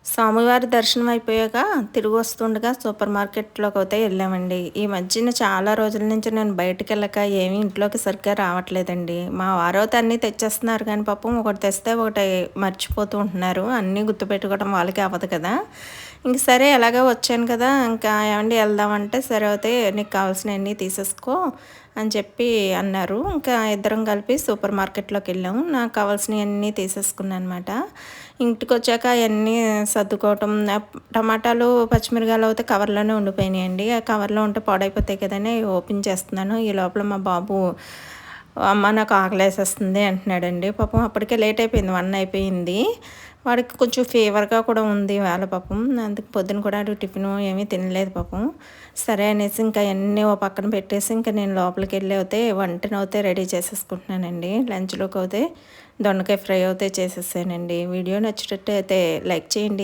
స్వామివారి దర్శనం అయిపోయాక తిరిగి వస్తుండగా సూపర్ మార్కెట్లోకి అయితే వెళ్ళామండి. ఈ మధ్యన చాలా రోజుల నుంచి నేను బయటికెళ్ళక ఏమీ ఇంట్లోకి సరిగ్గా రావట్లేదండి. మా వారైతే అన్నీ తెచ్చేస్తున్నారు కానీ పాపం ఒకటి తెస్తే ఒకటి మర్చిపోతూ ఉంటున్నారు. అన్నీ గుర్తుపెట్టుకోవడం వాళ్ళకి అవ్వదు కదా! ఇంక సరే ఎలాగో వచ్చాను కదా! ఇంకా ఏవండీ వెళ్దామంటే, సరే అయితే నీకు కావాల్సినయన్నీ తీసేసుకో అని చెప్పి అన్నారు. ఇంకా ఇద్దరం కలిపి సూపర్ మార్కెట్‌లోకెళ్ళాము. నాకు కావాల్సినయన్నీ తీసేసుకున్నాననమాట. ఇంటికొచ్చాక అయన్నీ సర్దుకోవటం టమాటాలు, పచ్చిమిరకాయలు అయితే కవర్‌లోనే ఉండిపోయినాయండి. ఆ కవర్‌లో ఉంటే పాడైపోతాయి కదని ఓపెన్ చేస్తున్నాను. ఈ లోపల మా బాబు అమ్మ నాకు ఆకలేసేస్తుంది అంటున్నాడండి. పాపం అప్పటికే లేట్ అయిపోయింది. 1 అయిపోయింది. వాడికి కొంచెం ఫీవర్‌గా కూడా ఉంది ఇవాళ పాపం. అందుకు పొద్దున కూడా ఆడు టిఫిను ఏమీ తినలేదు పాపం. సరే అనేసి ఇంకా అయన్నీ ఓ పక్కన పెట్టేసి ఇంక నేను లోపలికెళ్ళి అయితే వంటనైతే రెడీ చేసేసుకుంటున్నానండి. లంచ్‌లోకి అయితే దొండకాయ ఫ్రై అయితే చేసేసానండి. వీడియో నచ్చేటట్టయితే లైక్ చేయండి.